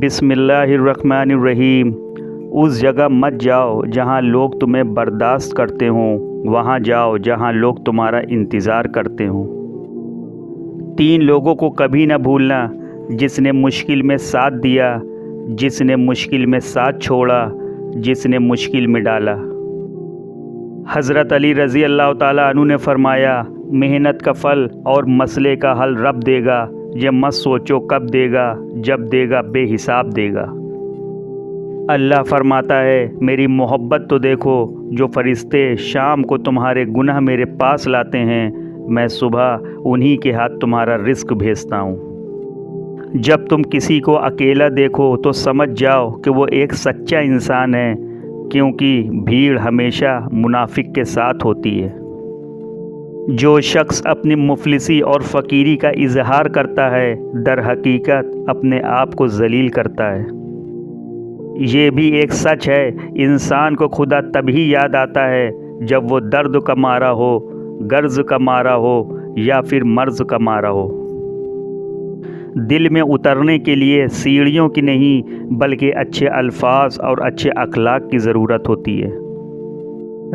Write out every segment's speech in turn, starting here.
बिस्मिल्लाहिर्रहमानिर्रहीम। उस जगह मत जाओ जहाँ लोग तुम्हें बर्दाश्त करते हों, वहाँ जाओ जहाँ लोग तुम्हारा इंतज़ार करते हों। 3 लोगों को कभी न भूलना, जिसने मुश्किल में साथ दिया, जिसने मुश्किल में साथ छोड़ा, जिसने मुश्किल में डाला। हज़रत अली रज़ी अल्लाह ताला अन्हु ने फरमाया, मेहनत का फल और मसले का हल रब देगा, ये मत सोचो कब देगा, जब देगा बेहिसाब देगा। अल्लाह फरमाता है, मेरी मोहब्बत तो देखो, जो फरिश्ते शाम को तुम्हारे गुनाह मेरे पास लाते हैं, मैं सुबह उन्हीं के हाथ तुम्हारा रिस्क भेजता हूँ। जब तुम किसी को अकेला देखो तो समझ जाओ कि वो एक सच्चा इंसान है, क्योंकि भीड़ हमेशा मुनाफिक के साथ होती है। जो शख्स अपनी मुफलिसी और फ़कीरी का इजहार करता है, दर हकीकत अपने आप को ज़लील करता है। ये भी एक सच है, इंसान को खुदा तभी याद आता है जब वो दर्द का मारा हो, गर्ज का मारा हो या फिर मर्ज़ का मारा हो। दिल में उतरने के लिए सीढ़ियों की नहीं बल्कि अच्छे अल्फाज और अच्छे अखलाक की ज़रूरत होती है।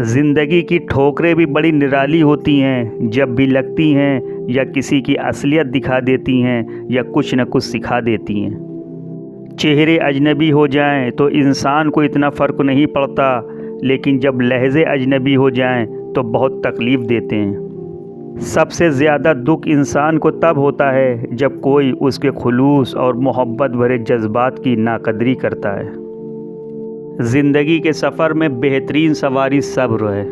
ज़िंदगी की ठोकरें भी बड़ी निराली होती हैं, जब भी लगती हैं या किसी की असलियत दिखा देती हैं या कुछ न कुछ सिखा देती हैं। चेहरे अजनबी हो जाएं तो इंसान को इतना फ़र्क नहीं पड़ता, लेकिन जब लहज़े अजनबी हो जाएं तो बहुत तकलीफ़ देते हैं। सबसे ज़्यादा दुख इंसान को तब होता है जब कोई उसके खुलूस और मोहब्बत भरे जज्बात की नाकदरी करता है। ज़िंदगी के सफ़र में बेहतरीन सवारी सब्र है।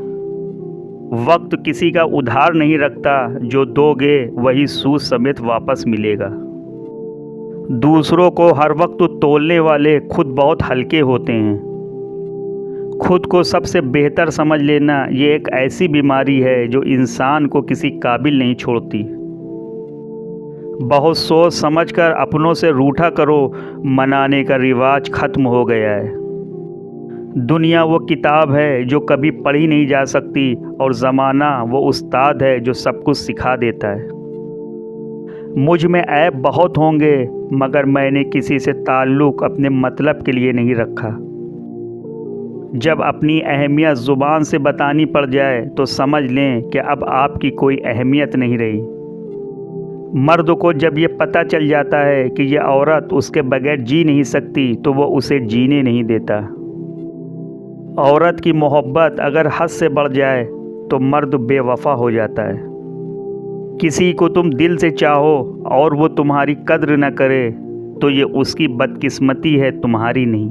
वक्त किसी का उधार नहीं रखता, जो दोगे वही सूद समेत वापस मिलेगा। दूसरों को हर वक्त तोलने वाले खुद बहुत हल्के होते हैं। खुद को सबसे बेहतर समझ लेना ये एक ऐसी बीमारी है जो इंसान को किसी काबिल नहीं छोड़ती। बहुत सोच समझकर अपनों से रूठा करो, मनाने का रिवाज ख़त्म हो गया है। दुनिया वो किताब है जो कभी पढ़ी नहीं जा सकती, और ज़माना वो उस्ताद है जो सब कुछ सिखा देता है। मुझ में ऐब बहुत होंगे, मगर मैंने किसी से ताल्लुक़ अपने मतलब के लिए नहीं रखा। जब अपनी अहमियत ज़ुबान से बतानी पड़ जाए तो समझ लें कि अब आपकी कोई अहमियत नहीं रही। मर्द को जब ये पता चल जाता है कि ये औरत उसके बगैर जी नहीं सकती, तो वो उसे जीने नहीं देता। औरत की मोहब्बत अगर हद से बढ़ जाए तो मर्द बेवफा हो जाता है। किसी को तुम दिल से चाहो और वो तुम्हारी कद्र न करे तो ये उसकी बदकिस्मती है, तुम्हारी नहीं।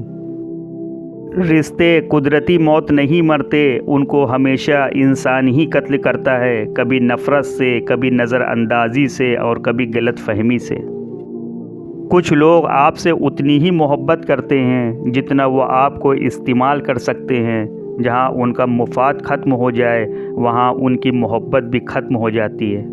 रिश्ते कुदरती मौत नहीं मरते, उनको हमेशा इंसान ही कत्ल करता है, कभी नफ़रत से, कभी नज़रअंदाजी से और कभी गलतफहमी से। कुछ लोग आपसे उतनी ही मोहब्बत करते हैं जितना वो आपको इस्तेमाल कर सकते हैं। जहाँ उनका मुफाद ख़त्म हो जाए वहाँ उनकी मोहब्बत भी ख़त्म हो जाती है।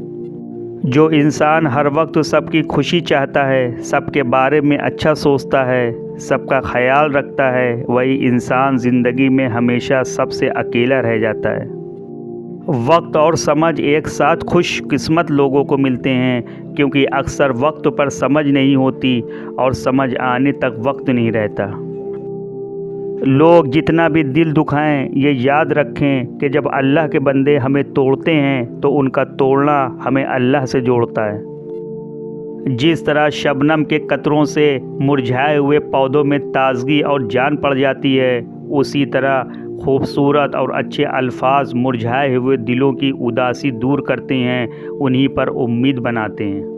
जो इंसान हर वक्त सबकी खुशी चाहता है, सबके बारे में अच्छा सोचता है, सबका ख्याल रखता है, वही इंसान ज़िंदगी में हमेशा सबसे अकेला रह जाता है। वक्त और समझ एक साथ खुश किस्मत लोगों को मिलते हैं, क्योंकि अक्सर वक्त पर समझ नहीं होती और समझ आने तक वक्त नहीं रहता। लोग जितना भी दिल दुखाएं, ये याद रखें कि जब अल्लाह के बंदे हमें तोड़ते हैं तो उनका तोड़ना हमें अल्लाह से जोड़ता है। जिस तरह शबनम के कतरों से मुरझाए हुए पौधों में ताजगी और जान पड़ जाती है, उसी तरह खूबसूरत और अच्छे अल्फाज मुरझाए हुए दिलों की उदासी दूर करते हैं, उन्हीं पर उम्मीद बनाते हैं।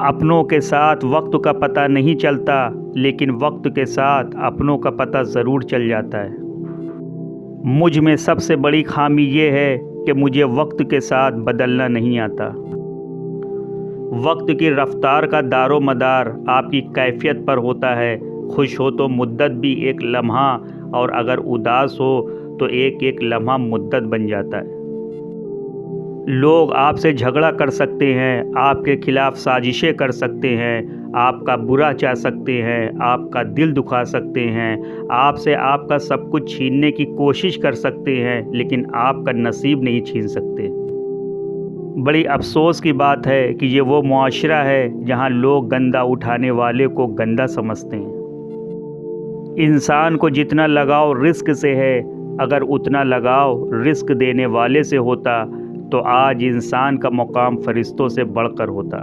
अपनों के साथ वक्त का पता नहीं चलता, लेकिन वक्त के साथ अपनों का पता ज़रूर चल जाता है। मुझ में सबसे बड़ी खामी ये है कि मुझे वक्त के साथ बदलना नहीं आता। वक्त की रफ्तार का दारो मदार आपकी कैफियत पर होता है। खुश हो तो मुद्दत भी एक लम्हा, और अगर उदास हो तो एक एक लम्हा मुद्दत बन जाता है। लोग आपसे झगड़ा कर सकते हैं, आपके खिलाफ साजिशें कर सकते हैं, आपका बुरा चाह सकते हैं, आपका दिल दुखा सकते हैं, आपसे आपका सब कुछ छीनने की कोशिश कर सकते हैं, लेकिन आपका नसीब नहीं छीन सकते। بڑی افسوس کی بات ہے کہ یہ وہ معاشرہ ہے جہاں لوگ گندہ اٹھانے والے کو گندہ سمجھتے ہیں۔ انسان کو جتنا لگاؤ رزق سے ہے، اگر اتنا لگاؤ رزق دینے والے سے ہوتا تو آج انسان کا مقام فرشتوں سے بڑھ کر ہوتا۔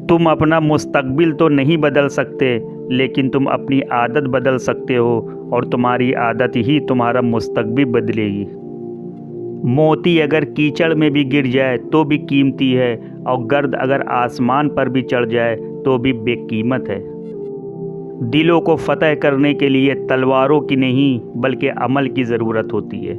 تم اپنا مستقبل تو نہیں بدل سکتے، لیکن تم اپنی عادت بدل سکتے ہو، اور تمہاری عادت ہی تمہارا مستقبل بدلے گی۔ موتی اگر کیچڑ میں بھی گر جائے تو بھی قیمتی ہے، اور گرد اگر آسمان پر بھی چڑھ جائے تو بھی بے قیمت ہے۔ دلوں کو فتح کرنے کے لیے تلواروں کی نہیں بلکہ عمل کی ضرورت ہوتی ہے۔